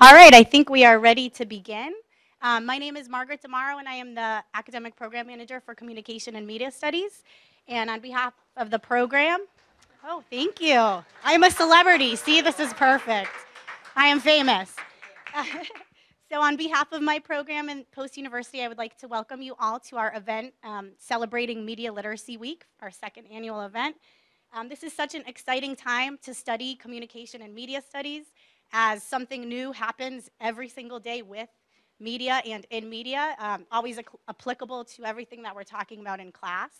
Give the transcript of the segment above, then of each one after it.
All right, I think we are ready to begin. My name is Margaret Damaro, and I am the Academic Program Manager for Communication and Media Studies. And on behalf of the program, oh, thank you. I am a celebrity. See, this is perfect. I am famous. So on behalf of my program and Post University, I would like to welcome you all to our event celebrating Media Literacy Week, our second annual event. This is such an exciting time to study communication and media studies, as something new happens every single day with media and in media, always applicable to everything that we're talking about in class.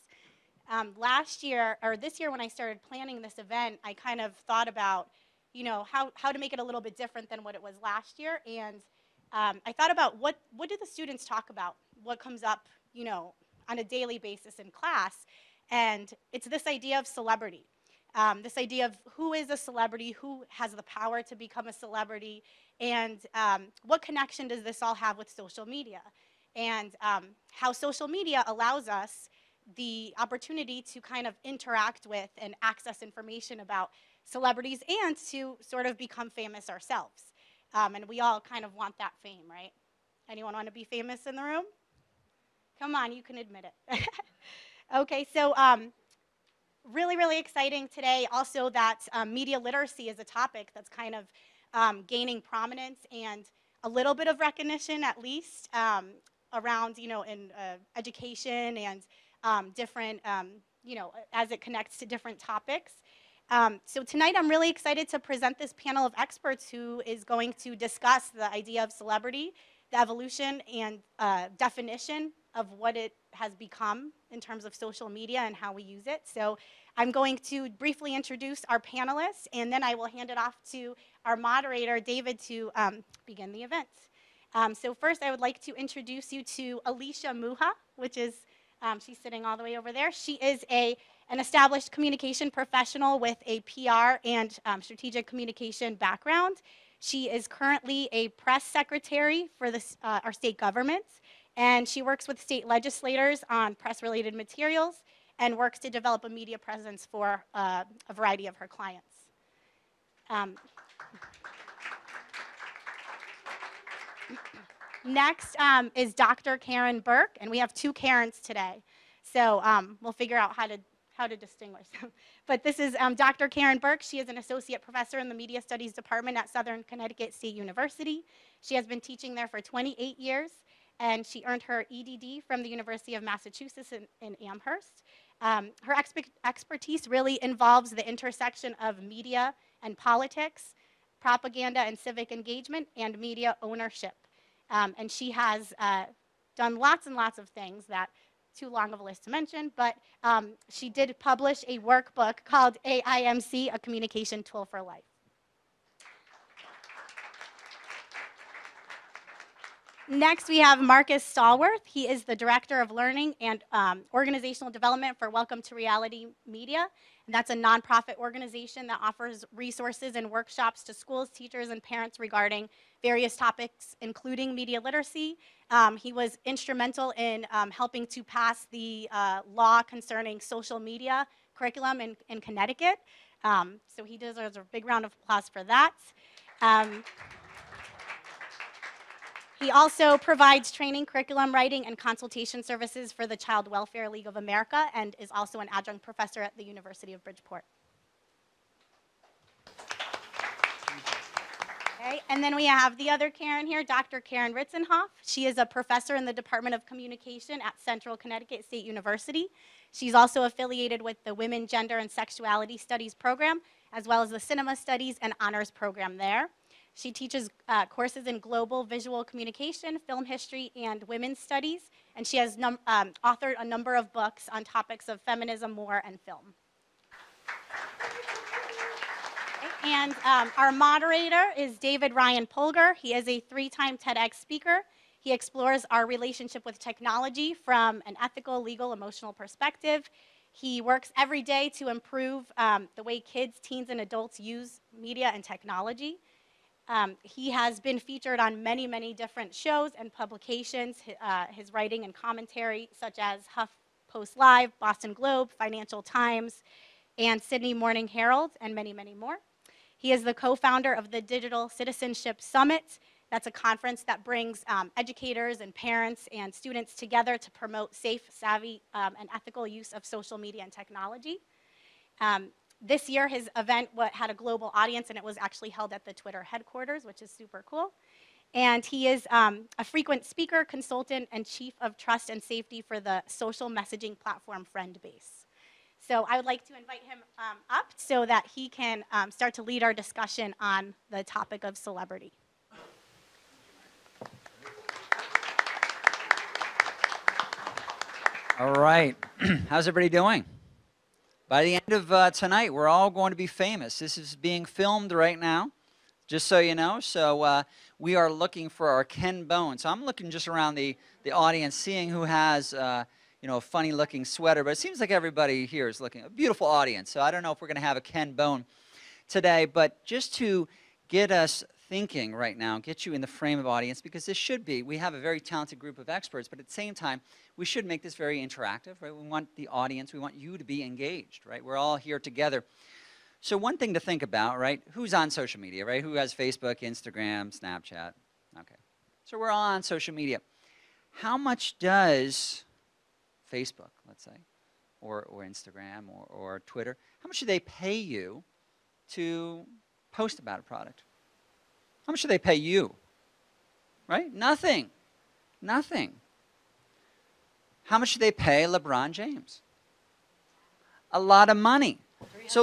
Last year, or this year when I started planning this event, I kind of thought about, how to make it a little bit different than what it was last year. And I thought about what do the students talk about? What comes up, on a daily basis in class? And it's this idea of celebrity. This idea of who is a celebrity, who has the power to become a celebrity, and what connection does this all have with social media? And how social media allows us the opportunity to kind of interact with and access information about celebrities and to sort of become famous ourselves. And we all kind of want that fame, right? Anyone want to be famous in the room? Come on, you can admit it. Okay, so really, really exciting today also that media literacy is a topic that's kind of gaining prominence and a little bit of recognition, at least, around, in education and different, as it connects to different topics. So tonight I'm really excited to present this panel of experts who is going to discuss the idea of celebrity, the evolution and definition of what it has become in terms of social media and how we use it. So I'm going to briefly introduce our panelists, and then I will hand it off to our moderator, David, to begin the event. So first I would like to introduce you to Alicia Muha, which is, she's sitting all the way over there. She is an established communication professional with a PR and strategic communication background. She is currently a press secretary for our state government, and she works with state legislators on press-related materials and works to develop a media presence for a variety of her clients. Next is Dr. Karen Burke, and we have two Karens today, so we'll figure out how to distinguish them. But this is Dr. Karen Burke. She is an associate professor in the Media Studies Department at Southern Connecticut State University. She has been teaching there for 28 years, and she earned her EDD from the University of Massachusetts in Amherst. Her expertise really involves the intersection of media and politics, propaganda and civic engagement, and media ownership. And she has done lots and lots of things that too long of a list to mention, but she did publish a workbook called AIMC, A Communication Tool for Life. Next, we have Marcus Stallworth. He is the Director of Learning and Organizational Development for Welcome to Reality Media. And that's a nonprofit organization that offers resources and workshops to schools, teachers, and parents regarding various topics, including media literacy. He was instrumental in helping to pass the law concerning social media curriculum in Connecticut. So he deserves a big round of applause for that. He also provides training, curriculum writing, and consultation services for the Child Welfare League of America and is also an adjunct professor at the University of Bridgeport. Okay, and then we have the other Karen here, Dr. Karen Ritzenhoff. She is a professor in the Department of Communication at Central Connecticut State University. She's also affiliated with the Women, Gender, and Sexuality Studies program, as well as the Cinema Studies and Honors program there. She teaches courses in global visual communication, film history, and women's studies, and she has authored a number of books on topics of feminism, war, and film. Okay, and our moderator is David Ryan Polgar. He is a 3-time TEDx speaker. He explores our relationship with technology from an ethical, legal, emotional perspective. He works every day to improve the way kids, teens, and adults use media and technology. He has been featured on many, many different shows and publications, his writing and commentary, such as HuffPost Live, Boston Globe, Financial Times, and Sydney Morning Herald, and many, many more. He is the co-founder of the Digital Citizenship Summit, That's a conference that brings educators and parents and students together to promote safe, savvy, and ethical use of social media and technology. This year, his event had a global audience, and it was actually held at the Twitter headquarters, which is super cool. And he is a frequent speaker, consultant, and chief of trust and safety for the social messaging platform Friendbase. So I would like to invite him up so that he can start to lead our discussion on the topic of celebrity. All right. How's everybody doing? By the end of tonight, we're all going to be famous. This is being filmed right now, just so you know. So we are looking for our Ken Bone. So I'm looking just around the audience, seeing who has a funny-looking sweater. But it seems like everybody here is looking a beautiful audience. So I don't know if we're going to have a Ken Bone today, but just to get us thinking right now, get you in the frame of audience, because this should be, we have a very talented group of experts, but at the same time, we should make this very interactive, right? We want the audience, we want you to be engaged, right? We're all here together. So one thing to think about, right? Who's on social media, right? Who has Facebook, Instagram, Snapchat? Okay. So we're all on social media. How much does Facebook, let's say, or Instagram or Twitter, how much do they pay you to post about a product? How much do they pay you? Right? Nothing. Nothing. How much do they pay LeBron James? A lot of money. So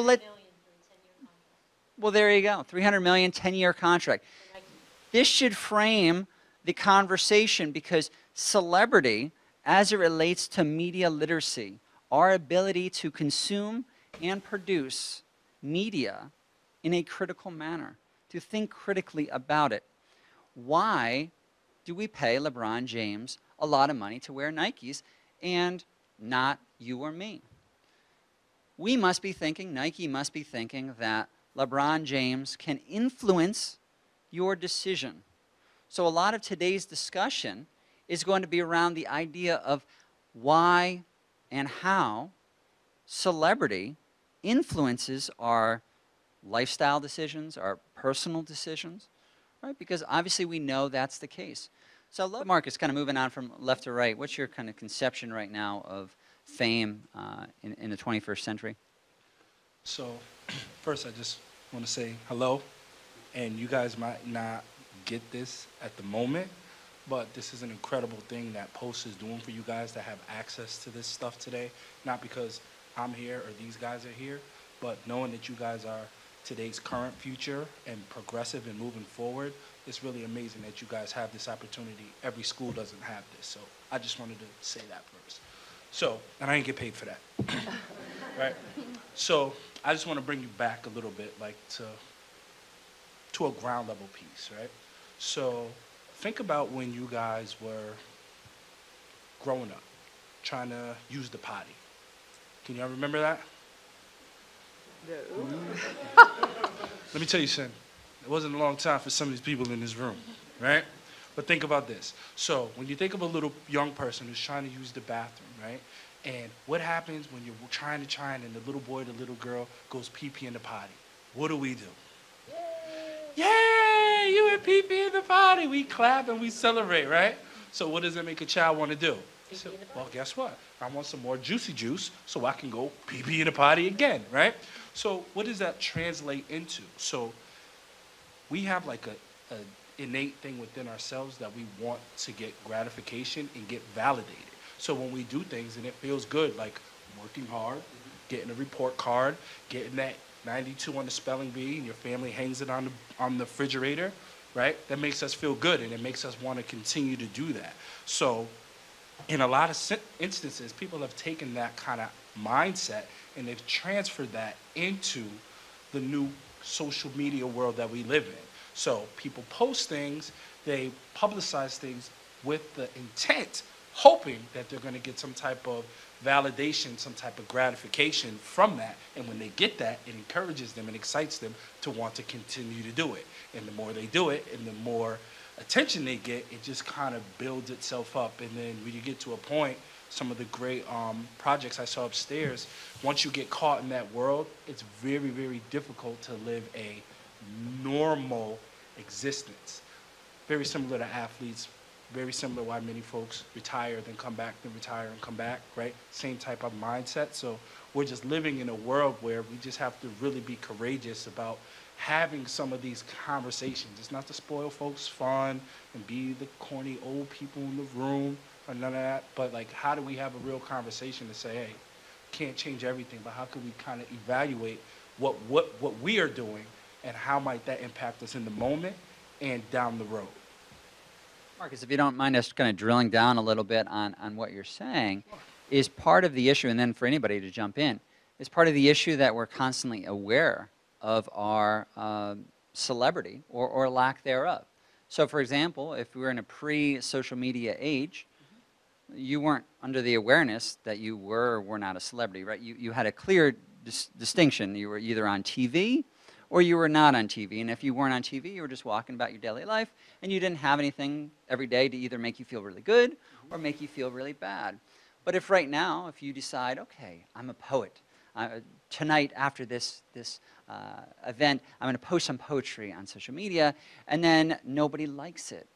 well, there you go. $300 million, 10-year contract. This should frame the conversation, because celebrity, as it relates to media literacy, our ability to consume and produce media in a critical manner, to think critically about it. Why do we pay LeBron James a lot of money to wear Nikes and not you or me? We must be thinking, Nike must be thinking, that LeBron James can influence your decision. So a lot of today's discussion is going to be around the idea of why and how celebrity influences our lifestyle decisions, our personal decisions, right? Because obviously we know that's the case. So Marcus, kind of moving on from left to right, what's your kind of conception right now of fame in the 21st century? So first I just want to say hello, and you guys might not get this at the moment, but this is an incredible thing that Post is doing for you guys to have access to this stuff today, not because I'm here or these guys are here, but knowing that you guys are today's current future and progressive and moving forward. It's really amazing that you guys have this opportunity. Every school doesn't have this, so I just wanted to say that first. So, and I didn't get paid for that, right? So I just want to bring you back a little bit, like to a ground level piece, right? So think about when you guys were growing up, trying to use the potty. Can y'all remember that? Let me tell you something. It wasn't a long time for some of these people in this room, right? But think about this. So when you think of a little young person who's trying to use the bathroom, right? And what happens when you're trying and the little boy, the little girl goes pee-pee in the potty? What do? Yay! You went pee-pee in the potty. We clap and we celebrate, right? So what does it make a child want to do? So, well, guess what? I want some more juicy juice so I can go pee-pee in the potty again, right? So what does that translate into? So we have like a innate thing within ourselves that we want to get gratification and get validated. So when we do things and it feels good, like working hard, getting a report card, getting that 92 on the spelling bee, and your family hangs it on the refrigerator, right? That makes us feel good, and it makes us want to continue to do that. So in a lot of instances, people have taken that kind of mindset and they've transferred that into the new social media world that we live in. So people post things, they publicize things with the intent, hoping that they're going to get some type of validation, some type of gratification from that. And when they get that, it encourages them and excites them to want to continue to do it. And the more they do it and the more attention they get, it just kind of builds itself up. And then when you get to a point, some of the great projects I saw upstairs, once you get caught in that world, it's very, very difficult to live a normal existence. very similar to athletes, very similar why many folks retire, then come back, then retire and come back, right? Same type of mindset. So we're just living in a world where we just have to really be courageous about having some of these conversations. It's not to spoil folks' fun and be the corny old people in the room or none of that, but like, how do we have a real conversation to say, hey, can't change everything, but how can we kind of evaluate what we are doing and how might that impact us in the moment and down the road? Marcus, if you don't mind us kind of drilling down a little bit on what you're saying, is part of the issue, and then for anybody to jump in, is part of the issue that we're constantly aware of our celebrity or lack thereof. So for example, if we were in a pre-social media age, you weren't under the awareness that you were or were not a celebrity, right? You had a clear distinction. You were either on TV or you were not on TV. And if you weren't on TV, you were just walking about your daily life, and you didn't have anything every day to either make you feel really good or make you feel really bad. But if right now, if you decide, okay, I'm a poet, tonight after this event, I'm going to post some poetry on social media, and then nobody likes it.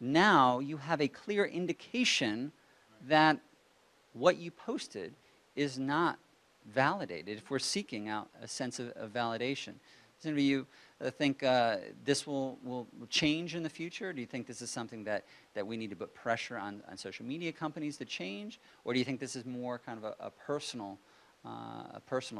Now you have a clear indication that what you posted is not validated if we're seeking out a sense of validation. Does any of you think this will change in the future? Do you think this is something that we need to put pressure on social media companies to change? Or do you think this is more kind of a personal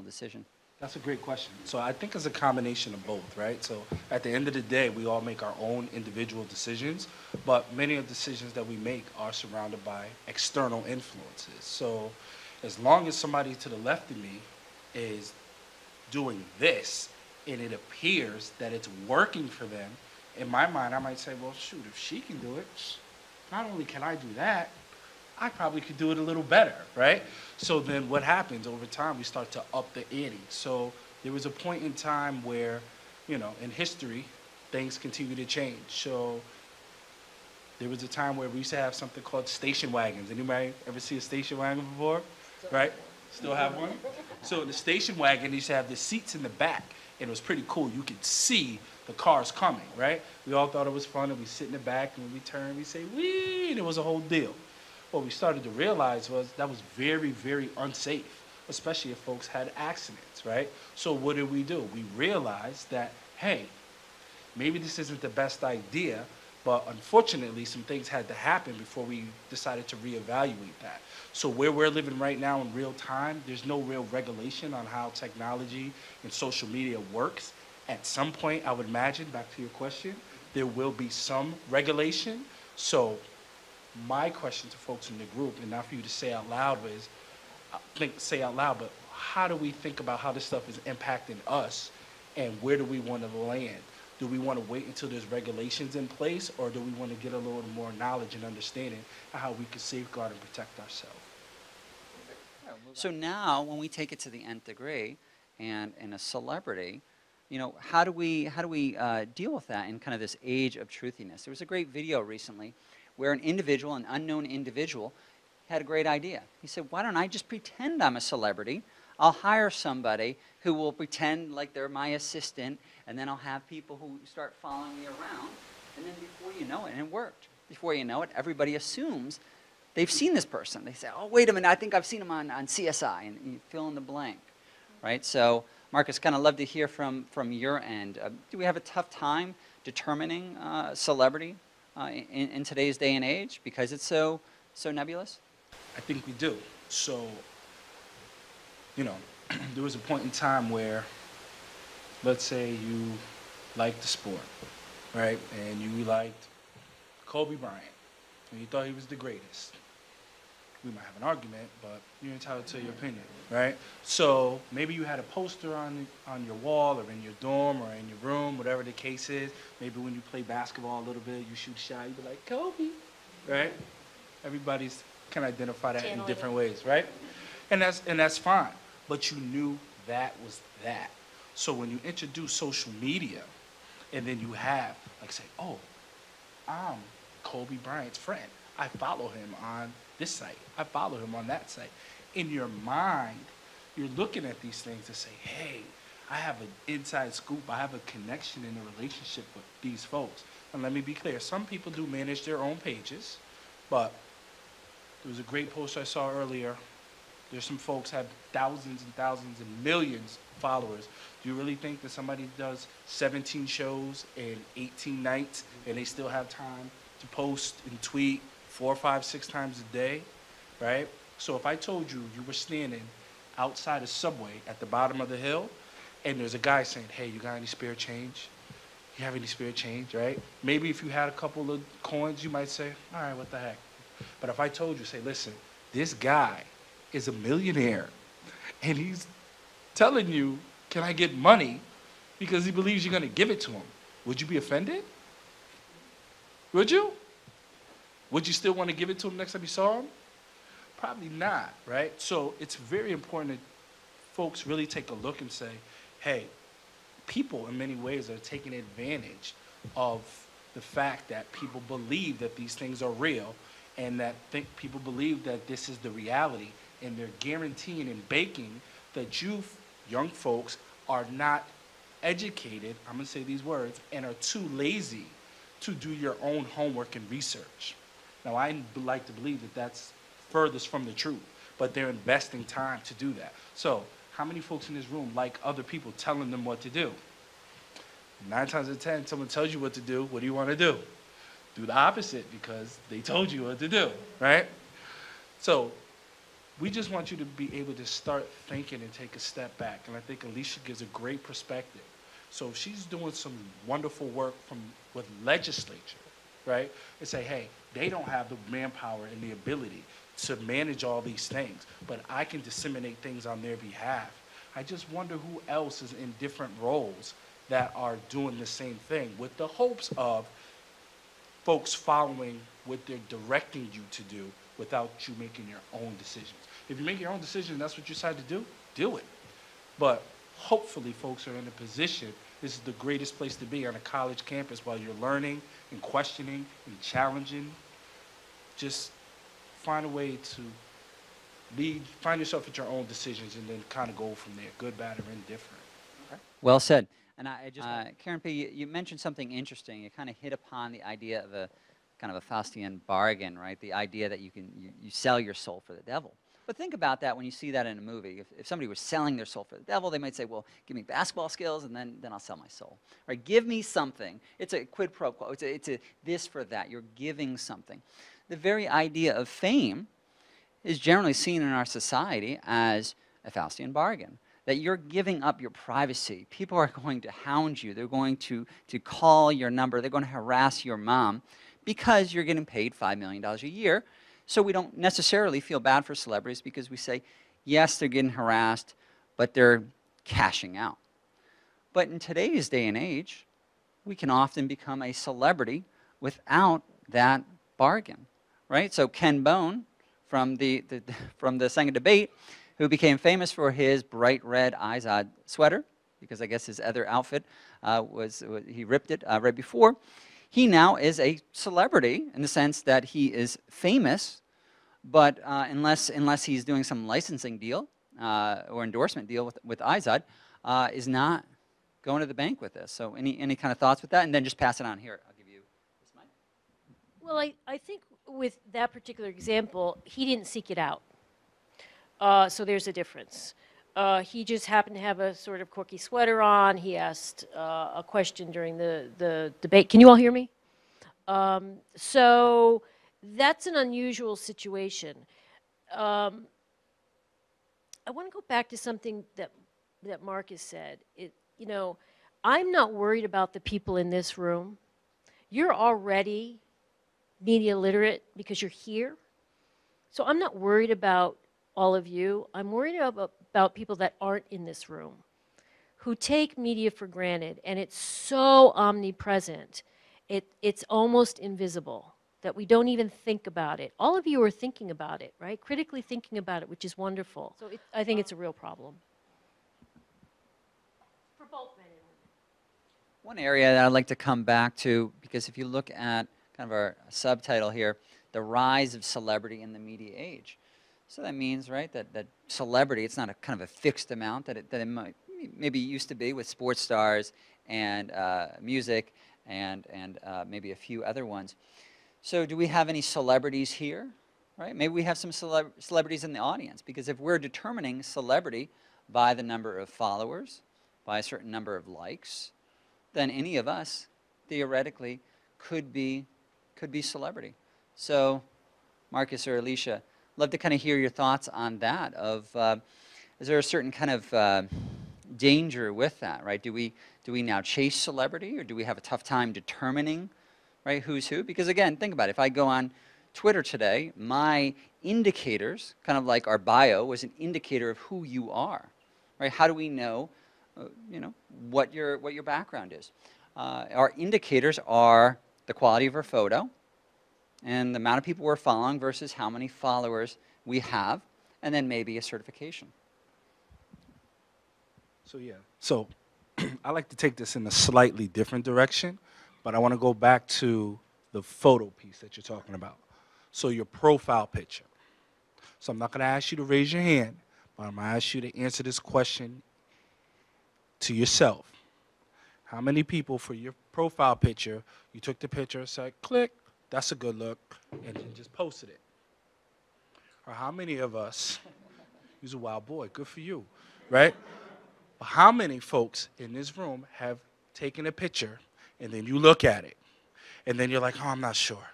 decision? That's a great question. So I think it's a combination of both, right? So at the end of the day, we all make our own individual decisions, but many of the decisions that we make are surrounded by external influences. So as long as somebody to the left of me is doing this, and it appears that it's working for them, in my mind, I might say, well, shoot, if she can do it, not only can I do that, I probably could do it a little better, right? So then what happens over time, we start to up the ante. So there was a point in time where, you know, in history, things continue to change. So there was a time where we used to have something called station wagons. Anybody ever see a station wagon before? Right? Still have one? So the station wagon used to have the seats in the back, and it was pretty cool. You could see the cars coming, right? We all thought it was fun, and we sit in the back, and when we turn, we say, wee, and it was a whole deal. What we started to realize was that was very, very unsafe, especially if folks had accidents, right? So what did? We realized that, hey, maybe this isn't the best idea, but unfortunately some things had to happen before we decided to reevaluate that. So where we're living right now in real time, there's no real regulation on how technology and social media works. At some point, I would imagine, back to your question, there will be some regulation. So my question to folks in the group, and not for you to say out loud, is say out loud, but how do we think about how this stuff is impacting us, and where do we want to land? Do we want to wait until there's regulations in place, or do we want to get a little more knowledge and understanding of how we can safeguard and protect ourselves? So now, when we take it to the nth degree, and a celebrity, you know, how do we deal with that in kind of this age of truthiness? There was a great video recently where an individual, an unknown individual, had a great idea. He said, why don't I just pretend I'm a celebrity? I'll hire somebody who will pretend like they're my assistant, and then I'll have people who start following me around, and then before you know it, and it worked. Before you know it, everybody assumes they've seen this person. They say, oh, wait a minute, I think I've seen him on CSI, and you fill in the blank, right? So, Marcus, kind of love to hear from your end. Do we have a tough time determining celebrity in today's day and age because it's so nebulous? I think we do. So, you know, there was a point in time where, let's say you liked the sport, right? And you liked Kobe Bryant, and you thought he was the greatest. We might have an argument, but you're entitled to your opinion, right? So maybe you had a poster on your wall or in your dorm or in your room, whatever the case is. Maybe when you play basketball a little bit, you shoot a shot, you be like, Kobe, right? Everybody's can identify that in different ways, right? And that's fine, but you knew that was that. So when you introduce social media, and then you have, like, say, oh, I'm Kobe Bryant's friend. I follow him on this site. I follow him on that site. In your mind, you're looking at these things to say, hey, I have an inside scoop. I have a connection in a relationship with these folks. And let me be clear, some people do manage their own pages, but there was a great post I saw earlier. There's some folks have thousands and thousands and millions of followers. Do you really think that somebody does 17 shows and 18 nights and they still have time to post and tweet 4, 5, 6 times a day, right? So if I told you you were standing outside a Subway at the bottom of the hill and there's a guy saying, hey, you got any spare change? You have any spare change, right? Maybe if you had a couple of coins, you might say, all right, what the heck? But if I told you, say, listen, this guy is a millionaire and he's telling you, can I get money because he believes you're going to give it to him, would you be offended? Would you? Would you still want to give it to him next time you saw him? Probably not, right? So it's very important that folks really take a look and say, hey, people in many ways are taking advantage of the fact that people believe that these things are real and that people believe that this is the reality, and they're guaranteeing and baking that you young folks are not educated, I'm going to say these words, and are too lazy to do your own homework and research. Now, I like to believe that that's furthest from the truth, but they're investing time to do that. So how many folks in this room like other people telling them what to do? 9 times out of 10, someone tells you what to do, what do you want to do? Do the opposite because they told you what to do, right? So we just want you to be able to start thinking and take a step back. And I think Alicia gives a great perspective. So she's doing some wonderful work with legislature, right? And say, hey, they don't have the manpower and the ability to manage all these things, but I can disseminate things on their behalf. I just wonder who else is in different roles that are doing the same thing with the hopes of folks following what they're directing you to do without you making your own decisions. If you make your own decision, that's what you decide to do it. But hopefully folks are in a position, this is the greatest place to be on a college campus while you're learning and questioning and challenging. Just find a way to find yourself at your own decisions and then kind of go from there, good, bad, or indifferent. Okay? Well said. And I just, Karen P., you mentioned something interesting. You kind of hit upon the idea of a kind of a Faustian bargain, right? The idea that you sell your soul for the devil. But think about that when you see that in a movie. If somebody was selling their soul for the devil, they might say, well, give me basketball skills, and then I'll sell my soul. Right? Give me something. It's a quid pro quo. It's a this for that. You're giving something. The very idea of fame is generally seen in our society as a Faustian bargain, that you're giving up your privacy. People are going to hound you. They're going to call your number. They're going to harass your mom because you're getting paid $5 million a year. So we don't necessarily feel bad for celebrities because we say, yes, they're getting harassed, but they're cashing out. But in today's day and age, we can often become a celebrity without that bargain, right? So Ken Bone from the second debate, who became famous for his bright red Izod sweater, because I guess his other outfit he ripped it right before. He now is a celebrity in the sense that he is famous, but unless he's doing some licensing deal or endorsement deal with Izod, is not going to the bank with this. So any kind of thoughts with that? And then just pass it on here. I'll give you this mic. Well, I think with that particular example, he didn't seek it out. So there's a difference. He just happened to have a sort of quirky sweater on. He asked a question during the debate. Can you all hear me? So that's an unusual situation. I want to go back to something that Marcus said. I'm not worried about the people in this room. You're already media literate because you're here. So I'm not worried about all of you. I'm worried about people that aren't in this room, who take media for granted, and it's so omnipresent, it's almost invisible, that we don't even think about it. All of you are thinking about it, right? Critically thinking about it, which is wonderful. So I think it's a real problem. For both men and women. One area that I'd like to come back to, because if you look at kind of our subtitle here, the rise of celebrity in the media age. So that means, right, that celebrity, it's not a kind of a fixed amount, that it might, maybe used to be with sports stars and music and maybe a few other ones. So do we have any celebrities here? Right? Maybe we have some celebrities in the audience, because if we're determining celebrity by the number of followers, by a certain number of likes, then any of us theoretically could be celebrity. So Marcus or Alicia, love to kind of hear your thoughts on that. Is there a certain kind of danger with that, right? Do we now chase celebrity, or do we have a tough time determining, right, who's who? Because again, think about it. If I go on Twitter today, my indicators, kind of like our bio, was an indicator of who you are, right? How do we know, what your background is? Our indicators are the quality of our photo and the amount of people we're following versus how many followers we have, and then maybe a certification. So yeah, so I like to take this in a slightly different direction, but I want to go back to the photo piece that you're talking about. So your profile picture. So I'm not going to ask you to raise your hand, but I'm going to ask you to answer this question to yourself. How many people, for your profile picture, you took the picture, said, click, that's a good look, and then just posted it? Or how many of us, you're a wild boy, good for you, right? But how many folks in this room have taken a picture, and then you look at it, and then you're like, oh, I'm not sure.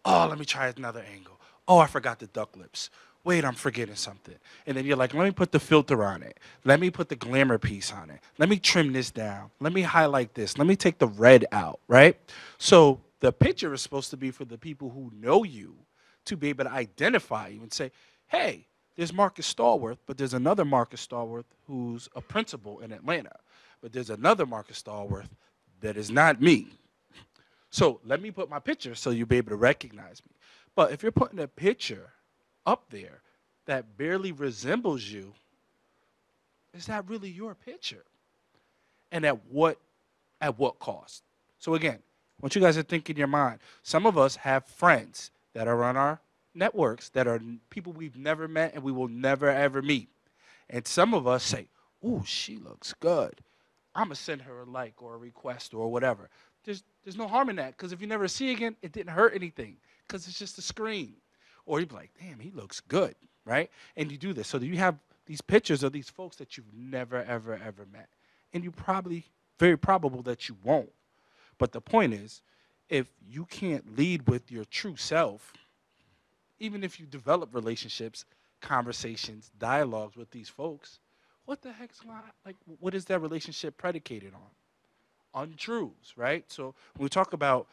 Oh, let me try another angle. Oh, I forgot the duck lips. Wait, I'm forgetting something. And then you're like, let me put the filter on it. Let me put the glamour piece on it. Let me trim this down. Let me highlight this. Let me take the red out, right? So the picture is supposed to be for the people who know you, to be able to identify you and say, hey, there's Marcus Stallworth, but there's another Marcus Stallworth who's a principal in Atlanta. But there's another Marcus Stallworth that is not me. So let me put my picture so you'll be able to recognize me. But if you're putting a picture up there that barely resembles you, is that really your picture? And at what cost? So again, I want you guys to think in your mind. Some of us have friends that are on our networks that are people we've never met and we will never ever meet. And some of us say, ooh, she looks good. I'm going to send her a like or a request or whatever. There's no harm in that, because if you never see again, it didn't hurt anything, because it's just a screen. Or you'd be like, damn, he looks good, right? And you do this. So you have these pictures of these folks that you've never, ever, ever met. And you probably, very probable that you won't. But the point is, if you can't lead with your true self, even if you develop relationships, conversations, dialogues with these folks, what the heck's going on? Like, what is that relationship predicated on? Untruths, right? So when we talk about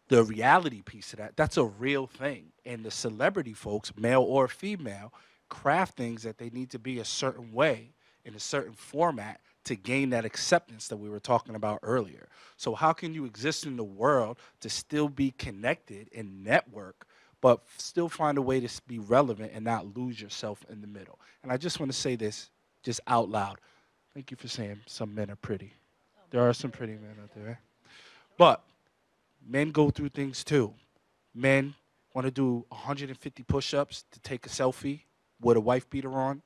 the reality piece of that, that's a real thing. And the celebrity folks, male or female, craft things that they need to be a certain way in a certain format to gain that acceptance that we were talking about earlier. So how can you exist in the world to still be connected and network, but still find a way to be relevant and not lose yourself in the middle? And I just want to say this just out loud. Thank you for saying some men are pretty. There are some pretty men out there. But men go through things too. Men want to do 150 push-ups to take a selfie with a wife beater on.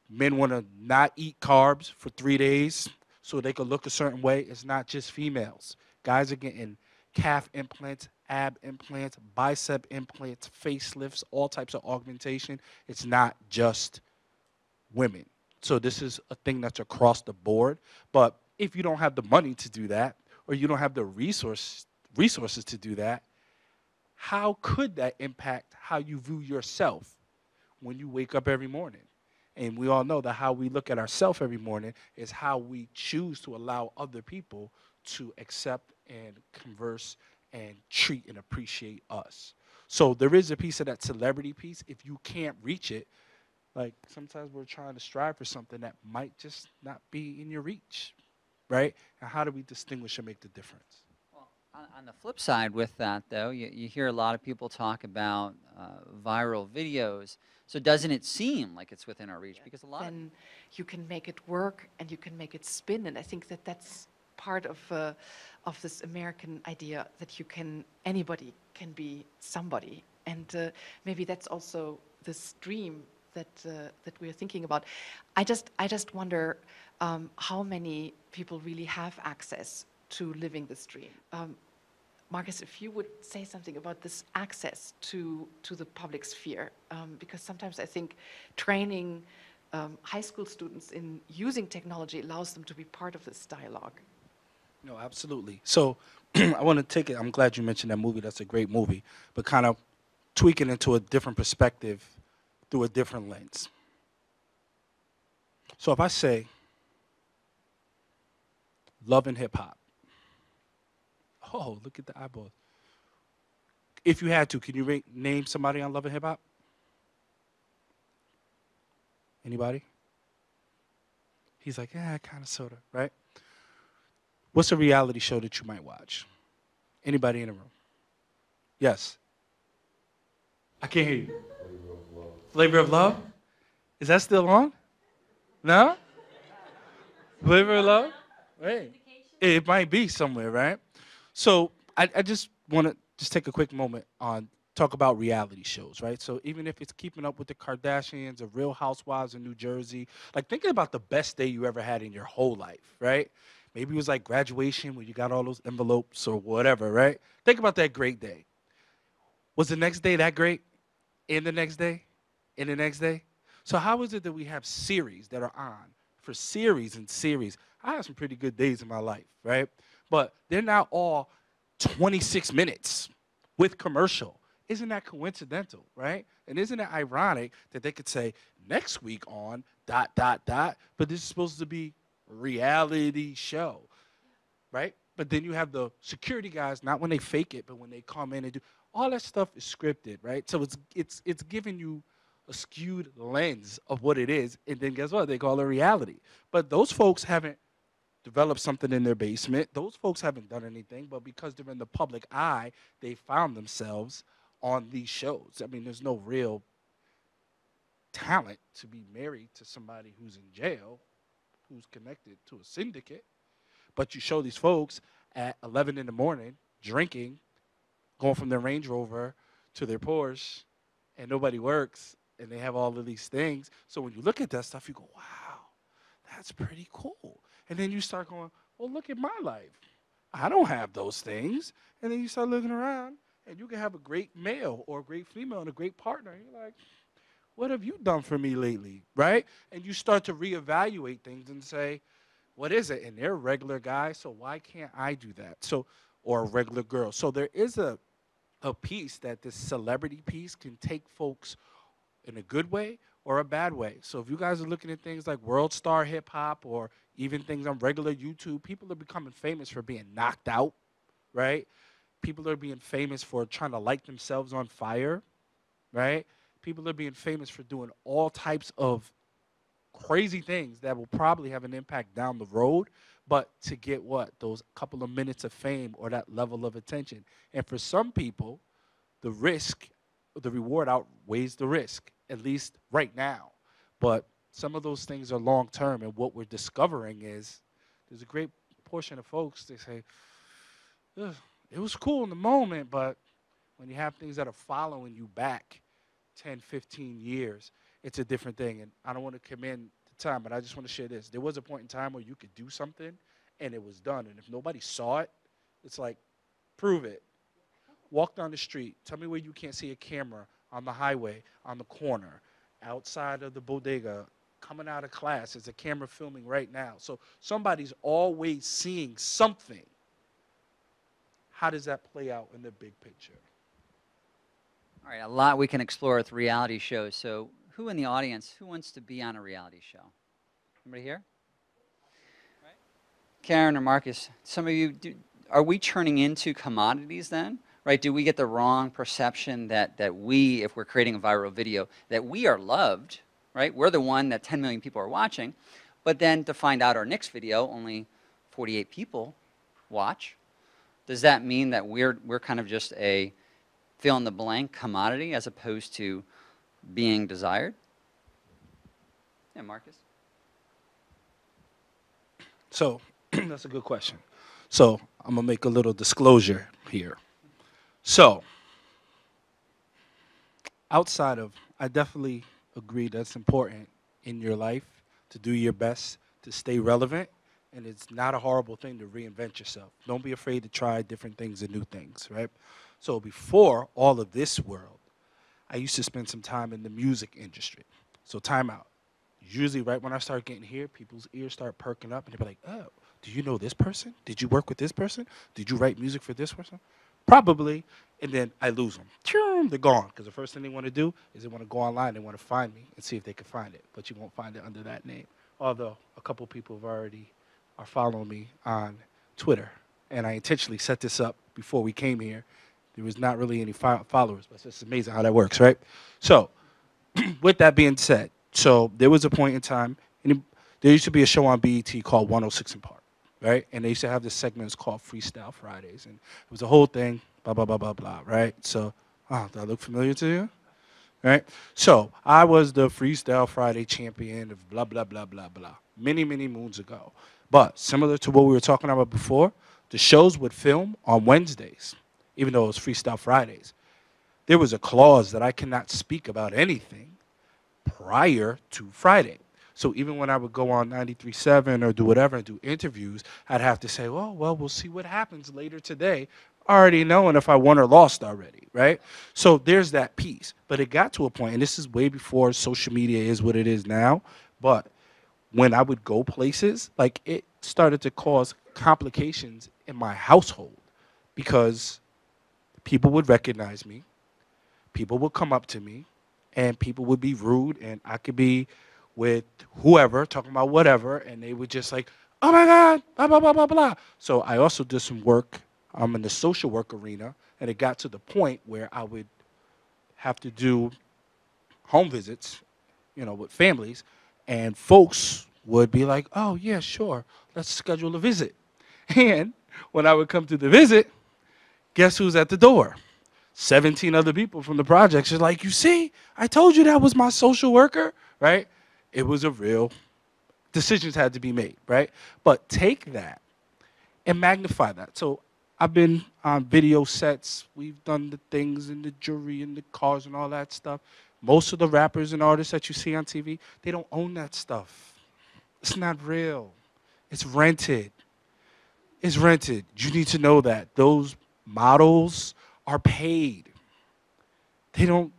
Men want to not eat carbs for 3 days so they could look a certain way. It's not just females. Guys are getting calf implants, ab implants, bicep implants, facelifts, all types of augmentation. It's not just women. So this is a thing that's across the board. But if you don't have the money to do that, or you don't have the resources to do that, how could that impact how you view yourself when you wake up every morning? And we all know that how we look at ourselves every morning is how we choose to allow other people to accept and converse and treat and appreciate us. So there is a piece of that celebrity piece. If you can't reach it, like sometimes we're trying to strive for something that might just not be in your reach, right? And how do we distinguish and make the difference? Well, on the flip side with that, though, you hear a lot of people talk about viral videos. So doesn't it seem like it's within our reach? Yeah. Because a lot Then you can make it work and you can make it spin. And I think that that's part of this American idea that anybody can be somebody. And maybe that's also this dream that we're thinking about. I just wonder how many people really have access to living this dream. Marcus, if you would say something about this access to the public sphere, because sometimes I think training high school students in using technology allows them to be part of this dialogue. No, absolutely. So I want to take it. I'm glad you mentioned that movie. That's a great movie, but kind of tweak it into a different perspective through a different lens. So if I say love and hip hop, oh, look at the eyeballs. If you had to, can you name somebody on love and hip hop? Anybody? He's like, yeah, kind of, sort of, right? What's a reality show that you might watch? Anybody in the room? Yes. I can't hear you. Flavor of Love. Flavor of Love? Is that still on? No? Flavor of Love? Right. It might be somewhere, right? So I just want to just take a quick moment on talk about reality shows, right? So even if it's Keeping Up with the Kardashians or Real Housewives of New Jersey, like thinking about the best day you ever had in your whole life, right? Maybe it was like graduation when you got all those envelopes or whatever, right? Think about that great day. Was the next day that great? And the next day? And the next day? So how is it that we have series that are on for series and series? I have some pretty good days in my life, right? But they're not all 26 minutes with commercial. Isn't that coincidental, right? And isn't it ironic that they could say next week on ... but this is supposed to be reality show, right? But then you have the security guys, not when they fake it, but when they come in and do all that stuff is scripted, right? So it's giving you a skewed lens of what it is, and then guess what? They call it reality. But those folks haven't developed something in their basement. Those folks haven't done anything, but because they're in the public eye, they found themselves on these shows. I mean, there's no real talent to be married to somebody who's in jail, who's connected to a syndicate. But you show these folks at 11 in the morning drinking, going from their Range Rover to their Porsche, and nobody works, and they have all of these things. So when you look at that stuff, you go, wow, that's pretty cool. And then you start going, well, look at my life. I don't have those things. And then you start looking around, and you can have a great male or a great female and a great partner. And you're like, what have you done for me lately, right? And you start to reevaluate things and say, what is it? And they're a regular guy, so why can't I do that? So, or a regular girl. So there is a piece that this celebrity piece can take folks in a good way or a bad way. So if you guys are looking at things like World Star Hip Hop or even things on regular YouTube, people are becoming famous for being knocked out, right? People are being famous for trying to light themselves on fire, right? People are being famous for doing all types of crazy things that will probably have an impact down the road, but to get what? Those couple of minutes of fame or that level of attention. And for some people, the reward outweighs the risk, at least right now. But some of those things are long term, and what we're discovering is there's a great portion of folks, they say, ugh, it was cool in the moment, but when you have things that are following you back 10, 15 years, it's a different thing. And I don't want to commend the time, but I just want to share this. There was a point in time where you could do something, and it was done. And if nobody saw it, it's like, prove it. Walk down the street. Tell me where you can't see a camera on the highway, on the corner, outside of the bodega, coming out of class. There's a camera filming right now. So somebody's always seeing something. How does that play out in the big picture? All right, a lot we can explore with reality shows. So who in the audience, who wants to be on a reality show? Anybody here? Right. Karen or Marcus, some of you, are we turning into commodities then? Right, do we get the wrong perception that we, if we're creating a viral video, that we are loved, right? We're the one that 10 million people are watching, but then to find out our next video, only 48 people watch. Does that mean that we're kind of just a fill-in-the-blank commodity as opposed to being desired? Yeah, Marcus? So that's a good question. So I'm going to make a little disclosure here. So outside of, I definitely agree that's important in your life to do your best to stay relevant. And it's not a horrible thing to reinvent yourself. Don't be afraid to try different things and new things, right? So before all of this world, I used to spend some time in the music industry. So time out. Usually right when I start getting here, people's ears start perking up and they'll be like, oh, do you know this person? Did you work with this person? Did you write music for this person? Probably. And then I lose them. They're gone. Because the first thing they want to do is they want to go online. They want to find me and see if they can find it. But you won't find it under that name. Although a couple people have already are following me on Twitter. And I intentionally set this up before we came here. There was not really any followers, but it's just amazing how that works, right? So, with that being said, so there was a point in time, and there used to be a show on BET called 106 in Park, right? And they used to have this segment called Freestyle Fridays, and it was a whole thing, blah, blah, blah, blah, blah, right? So, do I look familiar to you? Right? So, I was the Freestyle Friday champion of blah, blah, blah, blah, blah, many, many moons ago. But similar to what we were talking about before, the shows would film on Wednesdays, even though it was Freestyle Fridays. There was a clause that I cannot speak about anything prior to Friday. So even when I would go on 93.7 or do whatever and do interviews, I'd have to say, well, we'll see what happens later today, already knowing if I won or lost already, right? So there's that piece. But it got to a point, and this is way before social media is what it is now, but when I would go places, like it started to cause complications in my household because people would recognize me, people would come up to me, and people would be rude, and I could be with whoever, talking about whatever, and they would just like, oh my God, blah, blah, blah, blah, blah. So I also did some work in the social work arena, and it got to the point where I would have to do home visits, with families, and folks would be like, oh, yeah, sure, let's schedule a visit. And when I would come to the visit, guess who's at the door? 17 other people from the projects are like, you see, I told you that was my social worker, right? It was a real, decisions had to be made, right? But take that and magnify that. So I've been on video sets. We've done the things in the jury and the cars and all that stuff. Most of the rappers and artists that you see on TV, they don't own that stuff. It's not real. It's rented. It's rented. You need to know that. Those models are paid. They don't,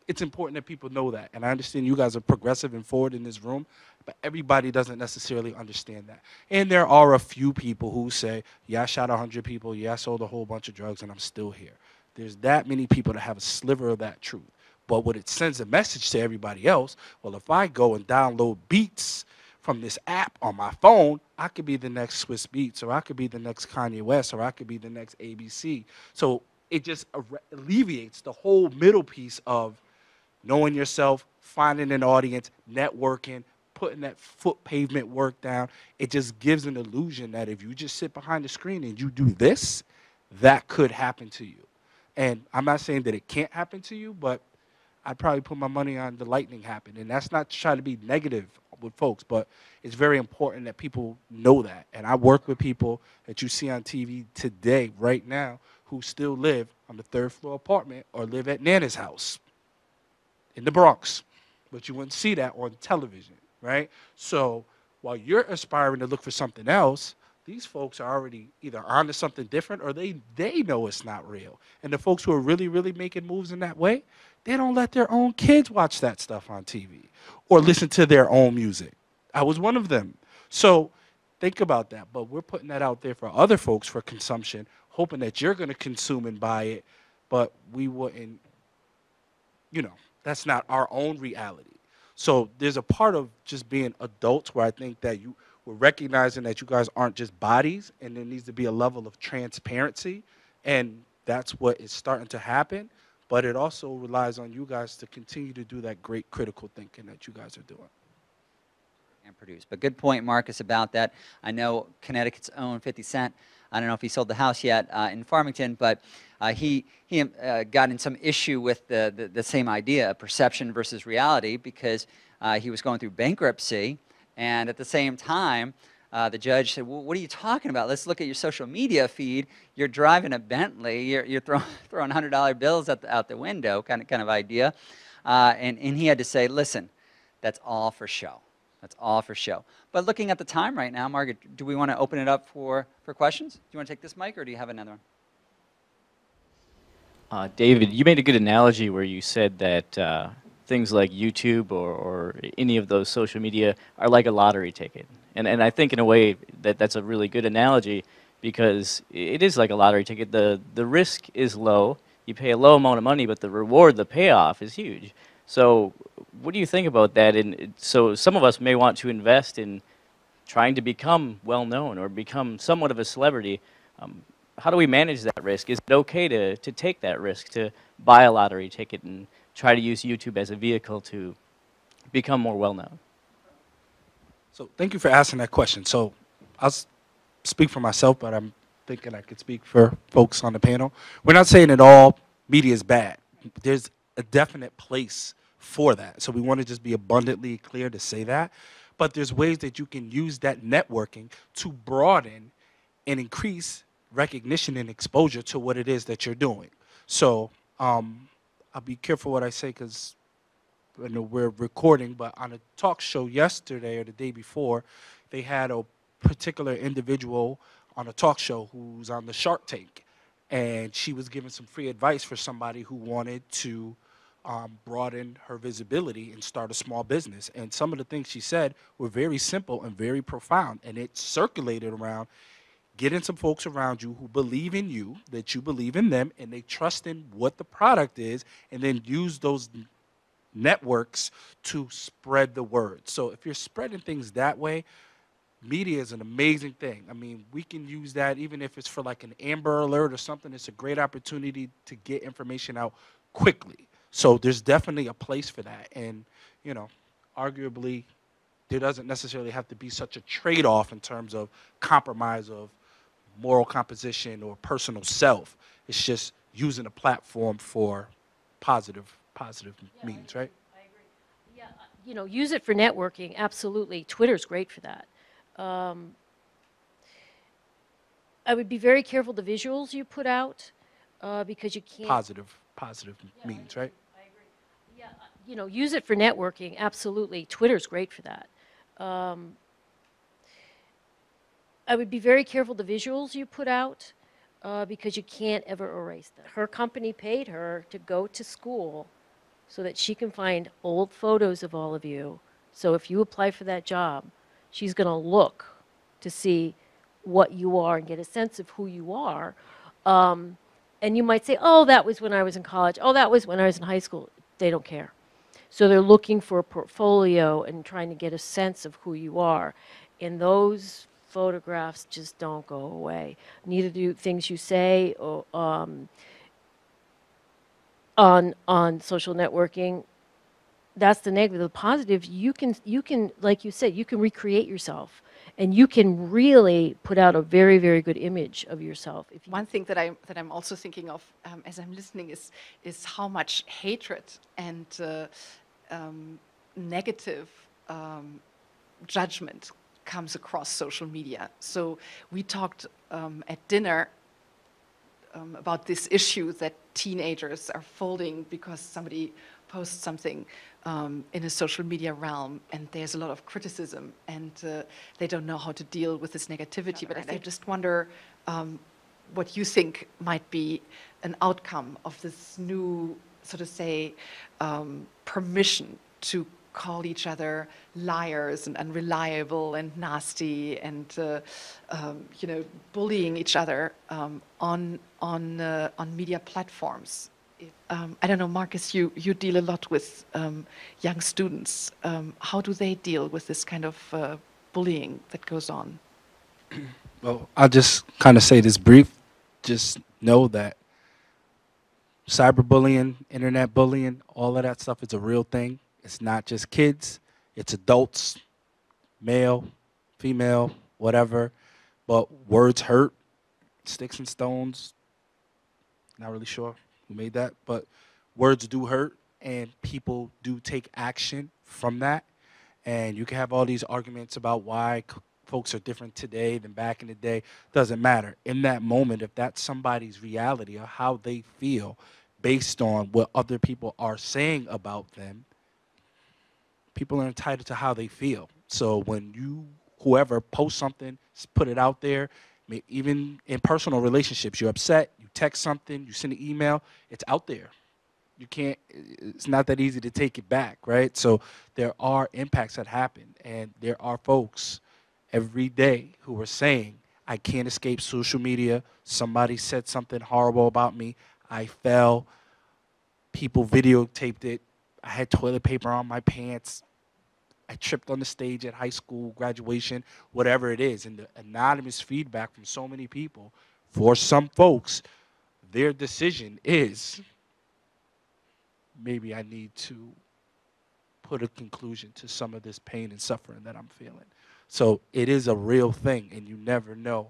it's important that people know that. And I understand you guys are progressive and forward in this room, but everybody doesn't necessarily understand that. And there are a few people who say, yeah, I shot 100 people, yeah, I sold a whole bunch of drugs, and I'm still here. There's that many people that have a sliver of that truth. But what it sends a message to everybody else, well, if I go and download beats from this app on my phone, I could be the next Swiss Beats, or I could be the next Kanye West, or I could be the next ABC. So it just alleviates the whole middle piece of knowing yourself, finding an audience, networking, putting that foot pavement work down. It just gives an illusion that if you just sit behind the screen and you do this, that could happen to you. And I'm not saying that it can't happen to you, but I'd probably put my money on the lightning happened. And that's not to try to be negative with folks, but it's very important that people know that. And I work with people that you see on TV today, right now, who still live on the third floor apartment or live at Nana's house in the Bronx. But you wouldn't see that on television, right? So while you're aspiring to look for something else, these folks are already either onto something different or they know it's not real. And the folks who are really, really making moves in that way, they don't let their own kids watch that stuff on TV or listen to their own music. I was one of them. So think about that. But we're putting that out there for other folks for consumption, hoping that you're going to consume and buy it, but we wouldn't, that's not our own reality. So there's a part of just being adults where I think that we're recognizing that you guys aren't just bodies, and there needs to be a level of transparency, and that's what is starting to happen. But it also relies on you guys to continue to do that great critical thinking that you guys are doing. And produce. But good point, Marcus, about that. I know Connecticut's own 50 Cent. I don't know if he sold the house yet in Farmington, but he got in some issue with the same idea of perception versus reality because he was going through bankruptcy, and at the same time, the judge said, well, what are you talking about? Let's look at your social media feed. You're driving a Bentley. You're throwing $100 bills out the window, kind of idea. and he had to say, listen, that's all for show. That's all for show. But looking at the time right now, Margaret, do we want to open it up for questions? Do you want to take this mic, or do you have another one? David, you made a good analogy where you said that things like YouTube or any of those social media are like a lottery ticket. And I think in a way that's a really good analogy, because it is like a lottery ticket. The risk is low. You pay a low amount of money, but the reward, the payoff is huge. So what do you think about that? And so some of us may want to invest in trying to become well-known or become somewhat of a celebrity. How do we manage that risk? Is it okay to take that risk, to buy a lottery ticket and try to use YouTube as a vehicle to become more well-known? So thank you for asking that question. So I'll speak for myself, but I'm thinking I could speak for folks on the panel. We're not saying that all media is bad. There's a definite place for that. So we want to just be abundantly clear to say that. But there's ways that you can use that networking to broaden and increase recognition and exposure to what it is that you're doing. So I'll be careful what I say, because I know we're recording, but on a talk show yesterday or the day before, they had a particular individual on a talk show who's on the Shark Tank, and she was giving some free advice for somebody who wanted to broaden her visibility and start a small business. And some of the things she said were very simple and very profound, and it circulated around getting some folks around you who believe in you, that you believe in them, and they trust in what the product is, and then use those networks to spread the word. So if you're spreading things that way, media is an amazing thing. I mean, we can use that even if it's for like an Amber Alert or something. It's a great opportunity to get information out quickly. So there's definitely a place for that. And, you know, arguably, there doesn't necessarily have to be such a trade-off in terms of compromise of moral composition or personal self. It's just using a platform for positive means, right? I agree. Yeah, you know, use it for networking, absolutely. Twitter's great for that. I would be very careful the visuals you put out, because you can't... Positive means, right? I agree. Yeah, you know, use it for networking, absolutely. Twitter's great for that. I would be very careful the visuals you put out, because you can't ever erase them. Her company paid her to go to school so that she can find old photos of all of you. So if you apply for that job, she's going to look to see what you are and get a sense of who you are. And you might say, oh, that was when I was in college. Oh, that was when I was in high school. They don't care. So they're looking for a portfolio and trying to get a sense of who you are. And those photographs just don't go away. Neither do things you say or, on social networking. That's the negative. The positive, you can, like you said, you can recreate yourself, and you can really put out a very, very good image of yourself. If you One thing that I'm also thinking of as I'm listening is how much hatred and negative judgment comes across social media. So we talked at dinner about this issue that teenagers are folding because somebody posts something in a social media realm, and there's a lot of criticism, and they don't know how to deal with this negativity. But I just wonder what you think might be an outcome of this new, so to say, permission to call each other liars and unreliable and nasty and you know, bullying each other on media platforms. I don't know, Marcus, you deal a lot with young students. How do they deal with this kind of bullying that goes on? Well, I'll just kind of say this brief. Just know that cyberbullying, internet bullying, all of that stuff is a real thing. It's not just kids, it's adults, male, female, whatever. But words hurt, sticks and stones. Not really sure who made that, but words do hurt, and people do take action from that. And you can have all these arguments about why folks are different today than back in the day. Doesn't matter. In that moment, if that's somebody's reality or how they feel, based on what other people are saying about them, people are entitled to how they feel. So when whoever posts something, put it out there, even in personal relationships, you're upset, you text something, you send an email, it's out there. You can't, it's not that easy to take it back, right? So there are impacts that happen, and there are folks every day who are saying, I can't escape social media. Somebody said something horrible about me. I fell. People videotaped it. I had toilet paper on my pants. I tripped on the stage at high school graduation, whatever it is. And the anonymous feedback from so many people, for some folks, their decision is, maybe I need to put a conclusion to some of this pain and suffering that I'm feeling. So it is a real thing, and you never know,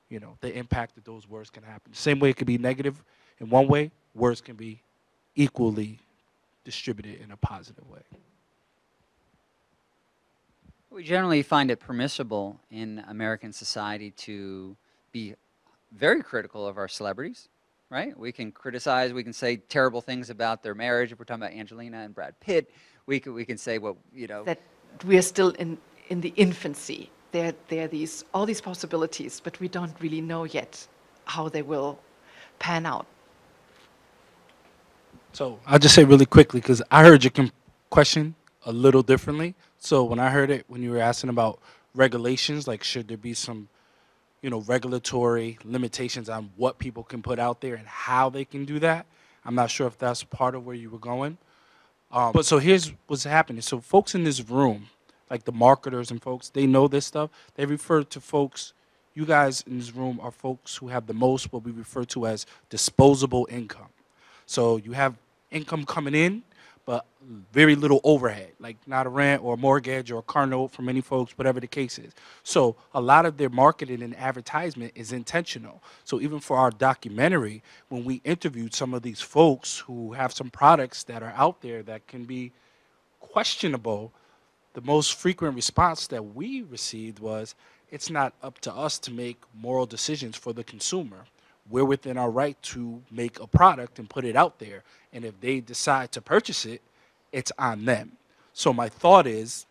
the impact that those words can happen. The same way it could be negative in one way, words can be equally distributed in a positive way. We generally find it permissible in American society to be very critical of our celebrities, right? We can criticize, we can say terrible things about their marriage. If we're talking about Angelina and Brad Pitt, we can say, well, that we are still in the infancy. There are all these possibilities, but we don't really know yet how they will pan out. So I'll just say really quickly, because I heard your question a little differently. So when I heard it, when you were asking about regulations, like should there be some, regulatory limitations on what people can put out there and how they can do that, I'm not sure if that's part of where you were going. But so here's what's happening. So folks in this room, like the marketers and folks, they know this stuff. They refer to folks, you guys in this room are folks who have the most what we refer to as disposable income. So you have income coming in, but very little overhead, like not a rent or a mortgage or a car note for many folks, whatever the case is. So a lot of their marketing and advertisement is intentional. So even for our documentary, when we interviewed some of these folks who have some products that are out there that can be questionable, the most frequent response that we received was, it's not up to us to make moral decisions for the consumer. We're within our right to make a product and put it out there. And if they decide to purchase it, it's on them. So my thought is,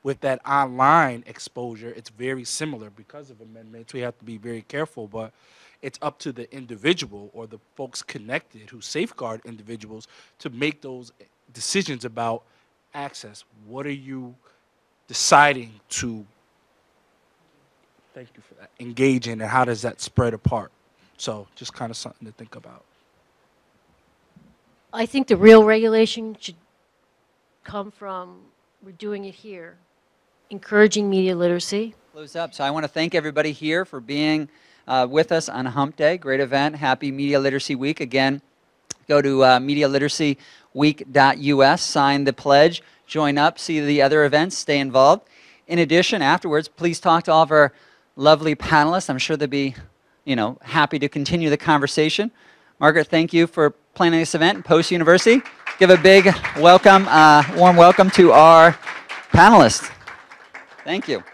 with that online exposure, it's very similar because of amendments. We have to be very careful, but it's up to the individual or the folks connected who safeguard individuals to make those decisions about access. What are you deciding to, thank you for that, engage in, and how does that spread apart? So just kind of something to think about. I think the real regulation should come from, we're doing it here, encouraging media literacy. Close up. So I want to thank everybody here for being with us on Hump Day. Great event. Happy Media Literacy Week. Again, go to medialiteracyweek.us, sign the pledge, join up, see the other events, stay involved. In addition, afterwards, please talk to all of our lovely panelists. I'm sure they'll be happy to continue the conversation. Margaret, thank you for planning this event, Post University. Give a big welcome, warm welcome to our panelists. Thank you.